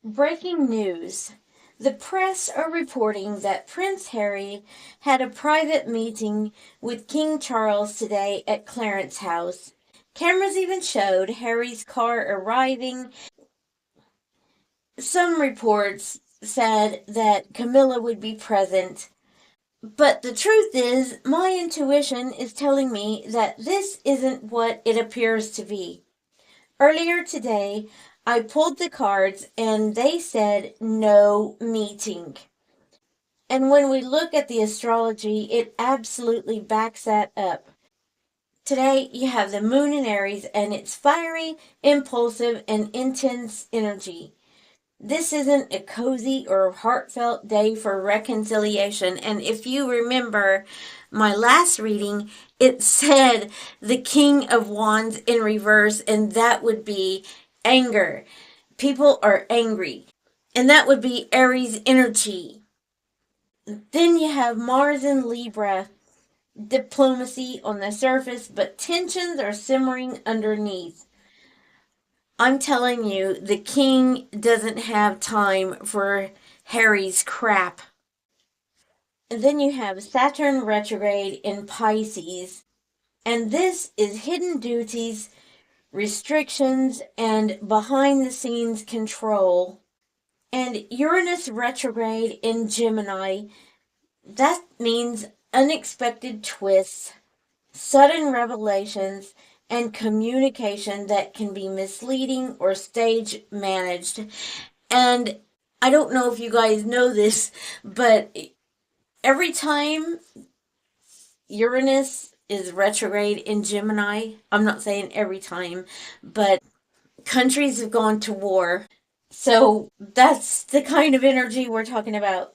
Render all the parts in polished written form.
Breaking news. The press are reporting that Prince Harry had a private meeting with King Charles today at Clarence House. Cameras even showed Harry's car arriving. Some reports said that Camilla would be present. But the truth is, my intuition is telling me that this isn't what it appears to be. Earlier today, I pulled the cards and they said no meeting. And when we look at the astrology, it absolutely backs that up. Today, you have the moon in Aries and it's fiery, impulsive, and intense energy. This isn't a cozy or heartfelt day for reconciliation. And if you remember my last reading, it said the King of Wands in reverse, and that would be anger. People are angry, and that would be Aries energy. Then you have Mars in Libra, diplomacy on the surface, but tensions are simmering underneath. I'm telling you, the king doesn't have time for Harry's crap. And then you have Saturn retrograde in Pisces, and this is hidden duties, restrictions, and behind the scenes control. And Uranus retrograde in Gemini, that means unexpected twists, sudden revelations, and communication that can be misleading or stage managed. And I don't know if you guys know this, but every time Uranus is retrograde in Gemini, I'm not saying every time, but countries have gone to war. So that's the kind of energy we're talking about.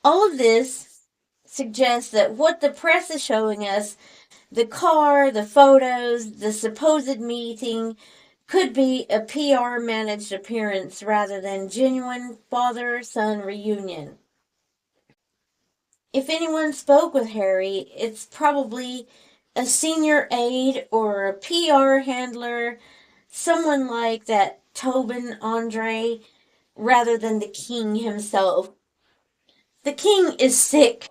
All of this suggests that what the press is showing us, the car, the photos, the supposed meeting, could be a PR managed appearance rather than genuine father son reunion. If anyone spoke with Harry, it's probably a senior aide or a PR handler, someone like that Tobin Andre, rather than the king himself. The king is sick,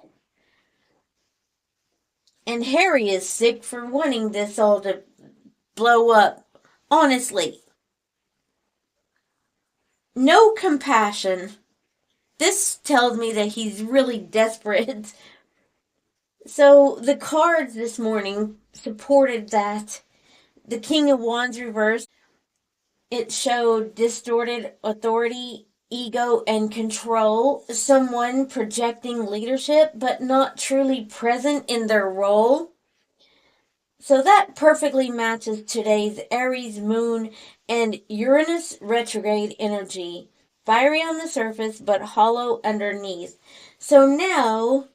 and Harry is sick for wanting this all to blow up. Honestly. No compassion. This tells me that he's really desperate. So the cards this morning supported that. The King of Wands reversed. It showed distorted authority, ego, and control. Someone projecting leadership but not truly present in their role. So that perfectly matches today's Aries moon and Uranus retrograde energy. Fiery on the surface but hollow underneath. So now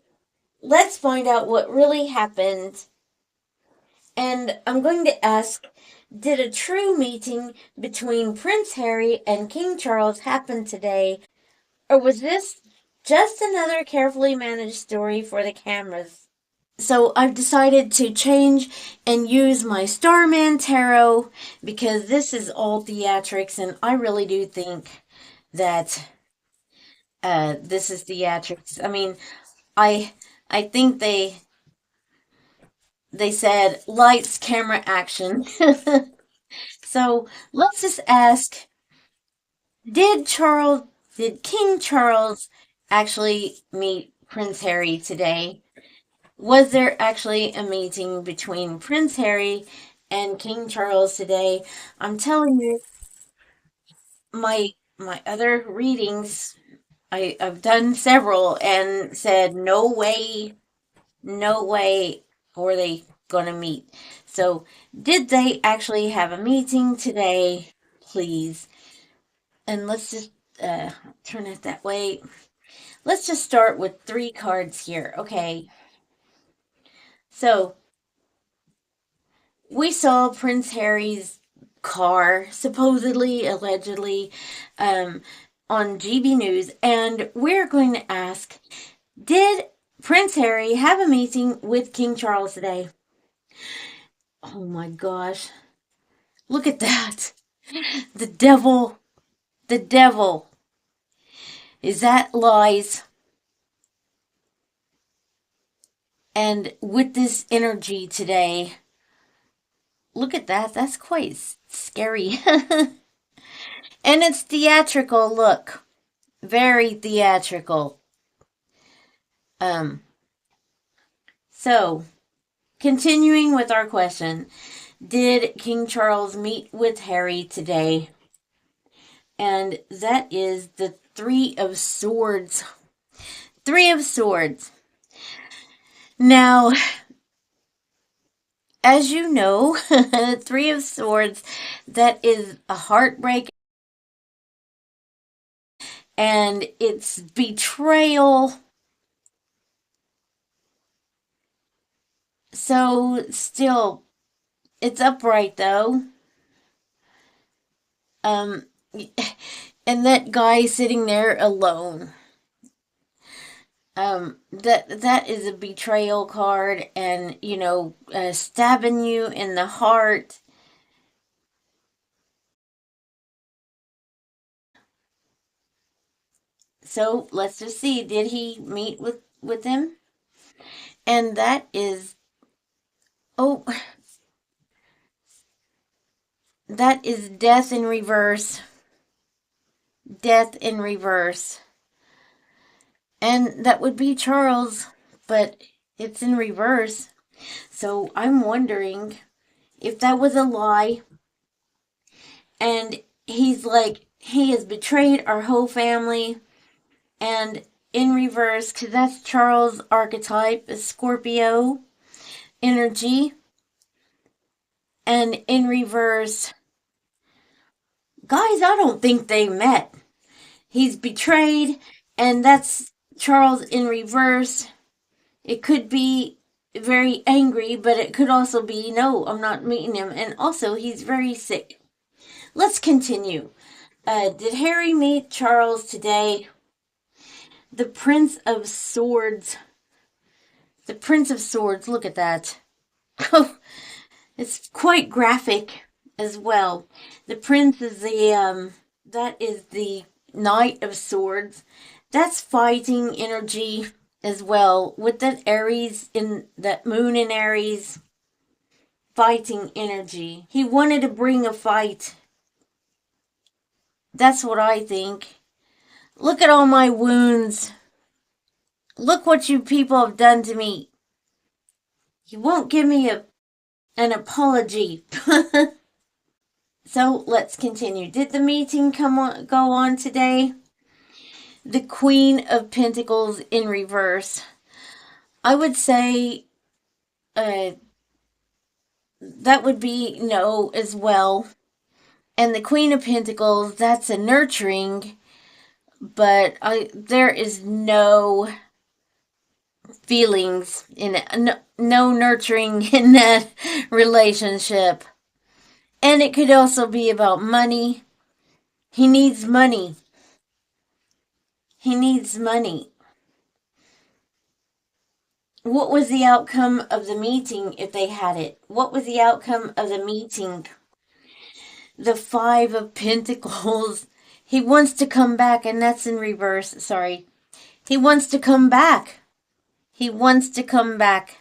let's find out what really happened. And I'm going to ask, did a true meeting between Prince Harry and King Charles happen today? Or was this just another carefully managed story for the cameras? So I've decided to change and use my Starman Tarot because this is all theatrics, and I really do think that this is theatrics. I mean, I I think they said lights, camera, action. So let's just ask: did King Charles actually meet Prince Harry today? Was there actually a meeting between Prince Harry and King Charles today? I'm telling you, my other readings, I've done several and said no way, no way were they gonna meet. So did they actually have a meeting today? Please. And let's just turn it that way. Let's just start with three cards here. Okay. So we saw Prince Harry's car, supposedly, allegedly, um, on GB News, and we're going to ask, did Prince Harry have a meeting with King Charles today? Oh my gosh. Look at that. The devil. The devil. Is that lies? And with this energy today, look at that. That's quite scary. And it's theatrical, look. Very theatrical. Um, so, continuing with our question, did King Charles meet with Harry today? And that is the Three of Swords. Three of Swords. Now, as you know, Three of Swords, that is a heartbreak and it's betrayal. So, still, it's upright though. Um, and that guy sitting there alone. That is a betrayal card, and stabbing you in the heart. So let's just see. Did he meet with him? And that is, oh, that is death in reverse. Death in reverse. And that would be Charles, but it's in reverse. So I'm wondering if that was a lie. And he's like, he has betrayed our whole family. And in reverse, because that's Charles' archetype, is Scorpio energy. And in reverse, guys, I don't think they met. He's betrayed, and that's Charles in reverse. It could be very angry, but it could also be, no, I'm not meeting him. And also, he's very sick. Let's continue. Did Harry meet Charles today? The Prince of Swords. The Prince of Swords, look at that. It's quite graphic as well. The Prince is that is the Knight of Swords. That's fighting energy as well. With that Aries, in that moon in Aries, fighting energy. He wanted to bring a fight. That's what I think. Look at all my wounds. Look what you people have done to me. You won't give me an apology. So let's continue. Did the meeting go on today? The Queen of Pentacles in reverse. I would say that would be no as well. And the Queen of Pentacles, that's a nurturing, but there is no feelings in it, no nurturing in that relationship. And it could also be about money. He needs money. He needs money. What was the outcome of the meeting if they had it? What was the outcome of the meeting? The Five of Pentacles. He wants to come back, and that's in reverse. Sorry. He wants to come back. He wants to come back.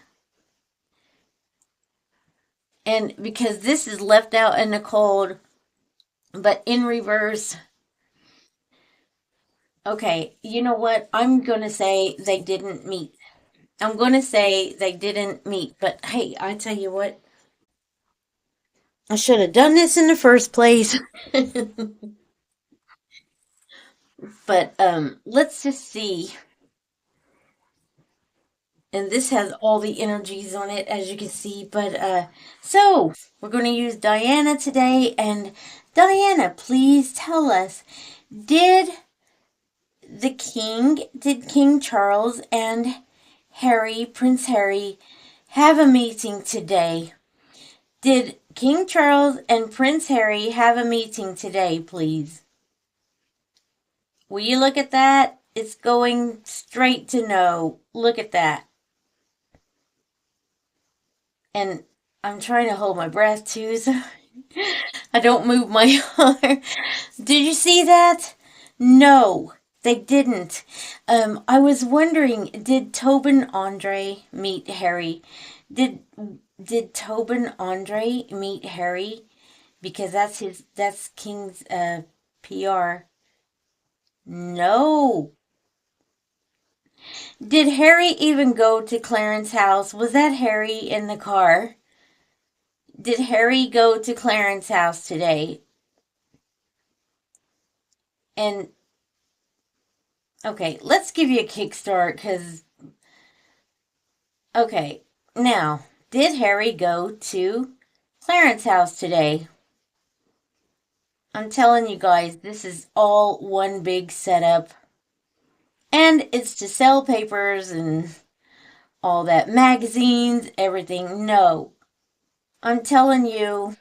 And because this is left out in the cold, but in reverse. Okay, you know what? I'm going to say they didn't meet. I'm going to say they didn't meet. But hey, I tell you what. I should have done this in the first place. But let's just see. And this has all the energies on it, as you can see. But so we're going to use Diana today. And Diana, please tell us, did King Charles and Prince Harry, have a meeting today? Did King Charles and Prince Harry have a meeting today, please? Will you look at that? It's going straight to no. Look at that. And I'm trying to hold my breath too, so I don't move my arm. Did you see that? No. They didn't. I was wondering, did Tobin Andre meet Harry? Did did Tobin Andre meet Harry? Because that's King's PR. No. Did Harry even go to Clarence House? Was that Harry in the car? Did Harry go to Clarence House today? And okay, let's give you a kickstart because okay, now, did Harry go to Clarence House today? I'm telling you guys, this is all one big setup. And it's to sell papers and all that, magazines, everything. No. I'm telling you,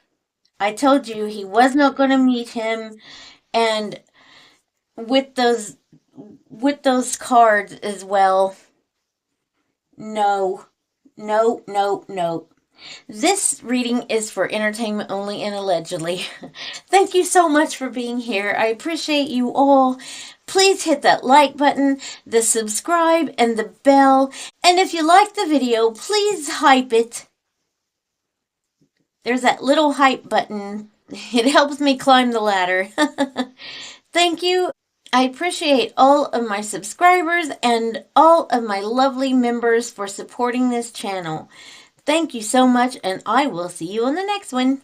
I told you he was not going to meet him. And with those cards as well. No. No, no, no. This reading is for entertainment only and allegedly. Thank you so much for being here. I appreciate you all. Please hit that like button, the subscribe, and the bell. And if you like the video, please hype it. There's that little hype button. It helps me climb the ladder. Thank you. I appreciate all of my subscribers and all of my lovely members for supporting this channel. Thank you so much, and I will see you on the next one.